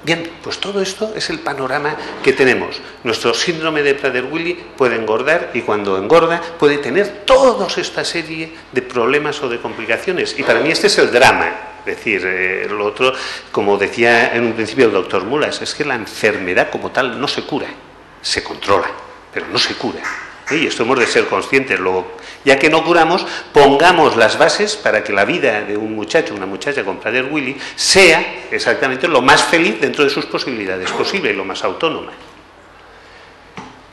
Bien, pues todo esto es el panorama que tenemos. Nuestro síndrome de Prader-Willi puede engordar y cuando engorda puede tener toda esta serie de problemas o de complicaciones. Y para mí este es el drama. Es decir, lo otro, como decía en un principio el doctor Mulas, es que la enfermedad como tal no se cura, se controla, pero no se cura. Y esto hemos de ser conscientes. Ya que no curamos, pongamos las bases para que la vida de un muchacho, una muchacha con Prader-Willi sea exactamente lo más feliz dentro de sus posibilidades posible y lo más autónoma.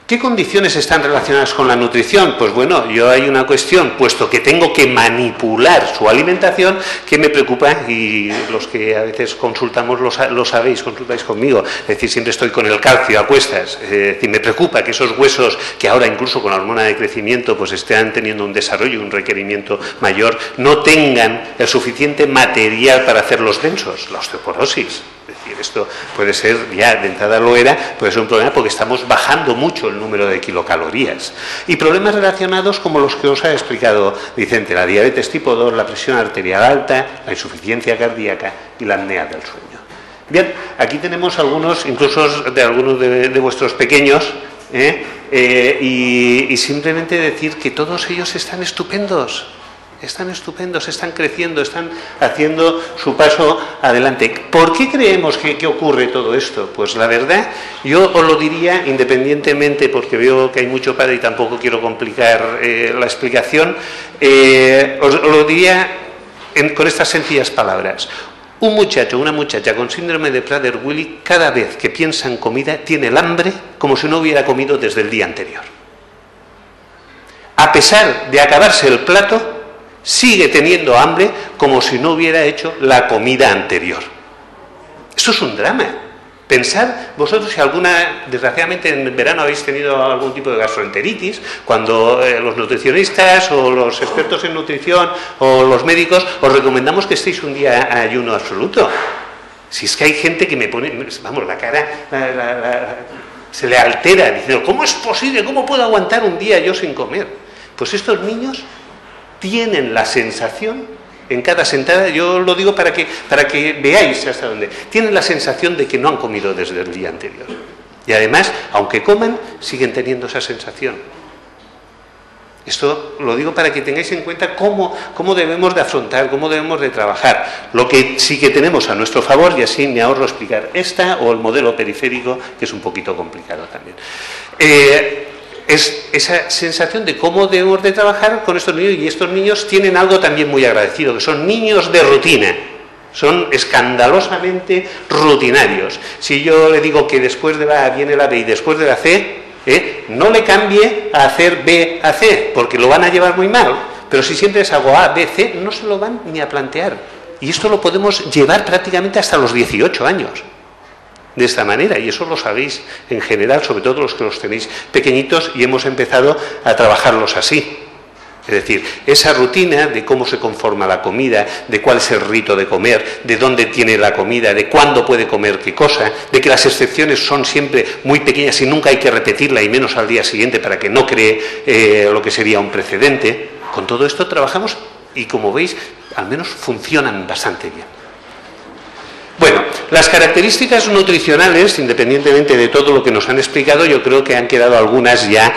¿Qué condiciones están relacionadas con la nutrición? Pues bueno, yo hay una cuestión, puesto que tengo que manipular su alimentación, que me preocupa, y los que a veces consultamos lo sabéis, consultáis conmigo, es decir, siempre estoy con el calcio a cuestas, es decir, me preocupa que esos huesos, que ahora incluso con la hormona de crecimiento, pues estén teniendo un desarrollo, un requerimiento mayor, no tengan el suficiente material para hacerlos densos, la osteoporosis. Es decir, esto puede ser, ya de entrada lo era, puede ser un problema porque estamos bajando mucho el número de kilocalorías. Y problemas relacionados como los que os ha explicado Vicente, la diabetes tipo 2, la presión arterial alta, la insuficiencia cardíaca y la apnea del sueño. Bien, aquí tenemos algunos, incluso de algunos de vuestros pequeños, y simplemente decir que todos ellos están estupendos. Están estupendos, están creciendo, están haciendo su paso adelante. ¿Por qué creemos que ocurre todo esto? Pues la verdad, yo os lo diría independientemente, porque veo que hay mucho padre y tampoco quiero complicar la explicación, os lo diría con estas sencillas palabras. Un muchacho o una muchacha con síndrome de Prader-Willi, cada vez que piensa en comida, tiene el hambre como si no hubiera comido desde el día anterior. A pesar de acabarse el plato, sigue teniendo hambre como si no hubiera hecho la comida anterior. Esto es un drama. Pensad vosotros si desgraciadamente en verano habéis tenido algún tipo de gastroenteritis, cuando los nutricionistas o los expertos en nutrición o los médicos os recomendamos que estéis un día a ayuno absoluto. Si es que hay gente que me pone, vamos, la cara se le altera diciendo, ¿cómo es posible? ¿Cómo puedo aguantar un día yo sin comer? Pues estos niños tienen la sensación, en cada sentada, yo lo digo para que veáis hasta dónde, tienen la sensación de que no han comido desde el día anterior. Y además, aunque coman, siguen teniendo esa sensación. Esto lo digo para que tengáis en cuenta cómo debemos de afrontar, cómo debemos de trabajar. Lo que sí que tenemos a nuestro favor, y así me ahorro explicar esta o el modelo periférico, que es un poquito complicado también. Es esa sensación de cómo debemos de trabajar con estos niños, y estos niños tienen algo también muy agradecido, que son niños de rutina, son escandalosamente rutinarios. Si yo le digo que después de la A viene la B y después de la C, no le cambie a hacer B a C, porque lo van a llevar muy mal, pero si siempre les hago A, B, C, no se lo van ni a plantear. Y esto lo podemos llevar prácticamente hasta los 18 años. De esta manera, y eso lo sabéis en general, sobre todo los que los tenéis pequeñitos, y hemos empezado a trabajarlos así. Es decir, esa rutina de cómo se conforma la comida, de cuál es el rito de comer, de dónde tiene la comida, de cuándo puede comer qué cosa, de que las excepciones son siempre muy pequeñas y nunca hay que repetirla, y menos al día siguiente para que no cree lo que sería un precedente. Con todo esto trabajamos y, como veis, al menos funcionan bastante bien. Bueno, las características nutricionales, independientemente de todo lo que nos han explicado, yo creo que han quedado algunas ya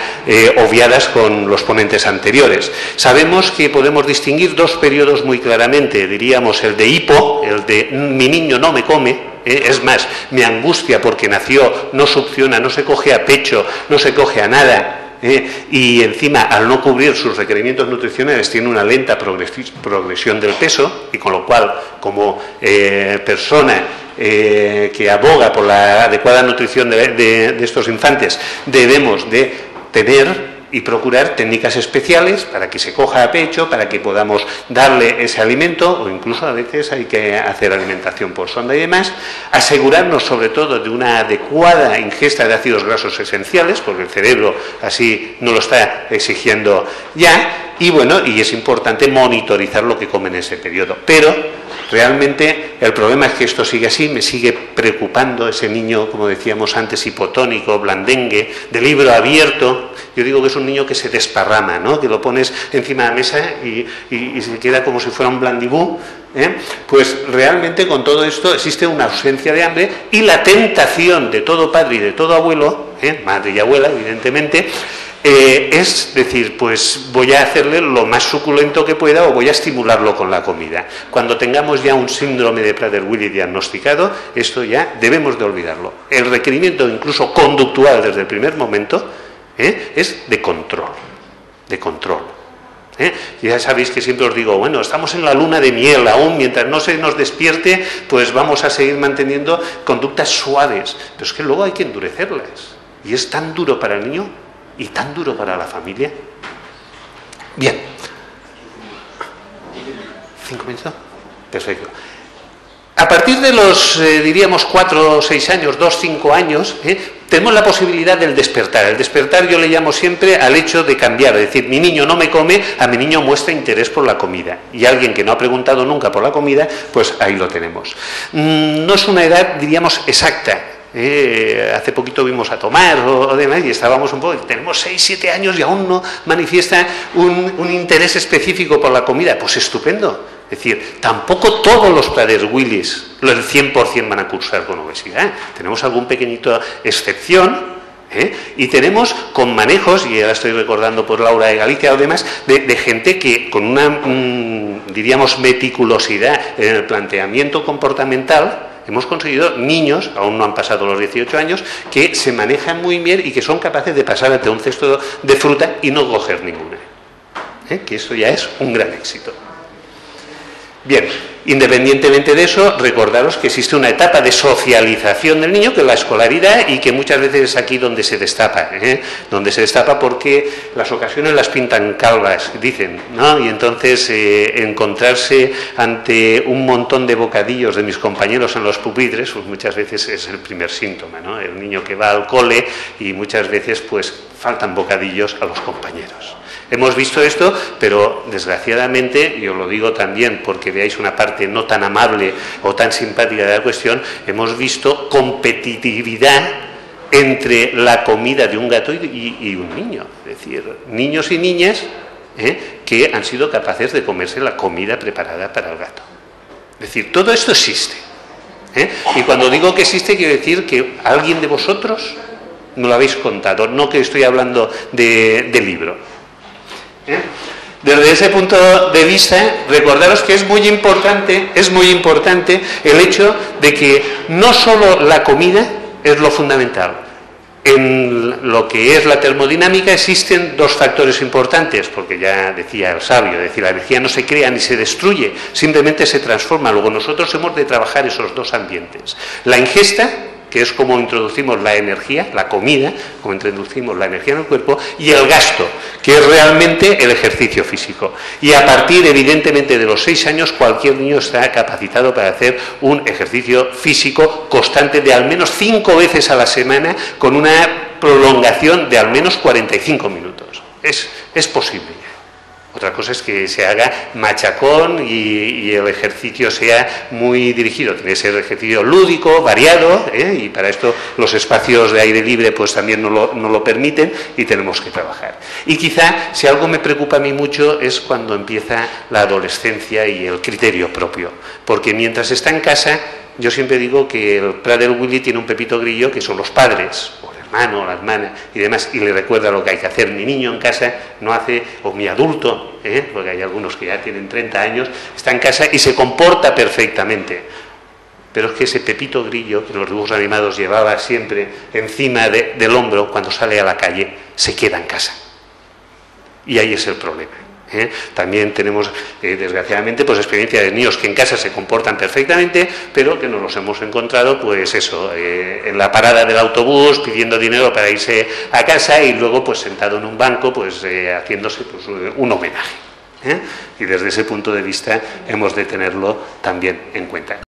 obviadas con los ponentes anteriores. Sabemos que podemos distinguir dos periodos muy claramente, diríamos el de hipo, el de mi niño no me come, es más, me angustia porque nació, no succiona, no se coge a pecho, no se coge a nada. Y encima, al no cubrir sus requerimientos nutricionales, tiene una lenta progresión del peso, y con lo cual, como persona que aboga por la adecuada nutrición de estos infantes, debemos de tener y procurar técnicas especiales para que se coja a pecho, para que podamos darle ese alimento, o incluso a veces hay que hacer alimentación por sonda y demás. Asegurarnos sobre todo de una adecuada ingesta de ácidos grasos esenciales, porque el cerebro así no lo está exigiendo ya, y bueno, y es importante monitorizar lo que comen en ese periodo. Pero Realmente el problema es que esto sigue así, me sigue preocupando ese niño, como decíamos antes, hipotónico, blandengue, de libro abierto. Yo digo que es un niño que se desparrama, ¿no? Que lo pones encima de la mesa y se queda como si fuera un blandibú. Pues realmente con todo esto existe una ausencia de hambre y la tentación de todo padre y de todo abuelo, madre y abuela evidentemente, es decir, pues voy a hacerle lo más suculento que pueda o voy a estimularlo con la comida. Cuando tengamos ya un síndrome de Prader-Willi diagnosticado, esto ya debemos de olvidarlo. El requerimiento incluso conductual desde el primer momento es de control, de control. Ya sabéis que siempre os digo, bueno, estamos en la luna de miel, aún mientras no se nos despierte, pues vamos a seguir manteniendo conductas suaves, pero es que luego hay que endurecerlas, y es tan duro para el niño y tan duro para la familia. Bien. 5 minutos. Perfecto. A partir de los, diríamos, 4 o 6 años, 2, 5 años, tenemos la posibilidad del despertar. El despertar yo le llamo siempre al hecho de cambiar, es decir, mi niño no me come, a mi niño muestra interés por la comida. Y alguien que no ha preguntado nunca por la comida, pues ahí lo tenemos. No es una edad, diríamos, exacta. Hace poquito vimos a Tomás o demás y estábamos un poco, tenemos 6, 7 años y aún no manifiesta un interés específico por la comida. Pues estupendo. Es decir, tampoco todos los Prader-Willis, el 100% van a cursar con obesidad. Tenemos algún pequeñito excepción, y tenemos con manejos, y ahora estoy recordando por Laura de Galicia o demás, de gente que con una, diríamos, meticulosidad en el planteamiento comportamental, hemos conseguido niños, aún no han pasado los 18 años, que se manejan muy bien y que son capaces de pasar ante un cesto de fruta y no coger ninguna. Que eso ya es un gran éxito. Bien, independientemente de eso, recordaros que existe una etapa de socialización del niño, que es la escolaridad, y que muchas veces es aquí donde se destapa, donde se destapa porque las ocasiones las pintan calvas, dicen, ¿no? Y entonces encontrarse ante un montón de bocadillos de mis compañeros en los pupitres, pues muchas veces es el primer síntoma, ¿no? El niño que va al cole y muchas veces pues faltan bocadillos a los compañeros. Hemos visto esto, pero desgraciadamente, y os lo digo también porque veáis una parte no tan amable o tan simpática de la cuestión, hemos visto competitividad entre la comida de un gato y un niño. Es decir, niños y niñas que han sido capaces de comerse la comida preparada para el gato. Es decir, todo esto existe. Y cuando digo que existe, quiero decir que alguien de vosotros me lo habéis contado, no que estoy hablando de libro. Desde ese punto de vista, recordaros que es muy importante el hecho de que no solo la comida es lo fundamental. En lo que es la termodinámica existen 2 factores importantes, porque ya decía el sabio, es decir, la energía no se crea ni se destruye, simplemente se transforma. Luego nosotros hemos de trabajar esos 2 ambientes. La ingesta, que es como introducimos la energía, la comida, como introducimos la energía en el cuerpo, y el gasto, que es realmente el ejercicio físico. Y a partir, evidentemente, de los 6 años, cualquier niño está capacitado para hacer un ejercicio físico constante de al menos 5 veces a la semana, con una prolongación de al menos 45 minutos. Es posible. Otra cosa es que se haga machacón y el ejercicio sea muy dirigido. Tiene que ser ejercicio lúdico, variado, y para esto los espacios de aire libre pues también no lo permiten y tenemos que trabajar. Y quizá, si algo me preocupa a mí mucho, es cuando empieza la adolescencia y el criterio propio. Porque mientras está en casa, yo siempre digo que el Prader-Willi tiene un pepito grillo que son los padres, hermano, la hermana y demás, y le recuerda lo que hay que hacer. Mi niño en casa no hace, o mi adulto, porque hay algunos que ya tienen 30 años, está en casa y se comporta perfectamente. Pero es que ese pepito grillo que los dibujos animados llevaba siempre encima del hombro, cuando sale a la calle, se queda en casa. Y ahí es el problema. También tenemos, desgraciadamente, pues experiencia de niños que en casa se comportan perfectamente, pero que nos los hemos encontrado, pues eso, en la parada del autobús, pidiendo dinero para irse a casa y luego, pues sentado en un banco, pues haciéndose pues, un homenaje. Y desde ese punto de vista hemos de tenerlo también en cuenta.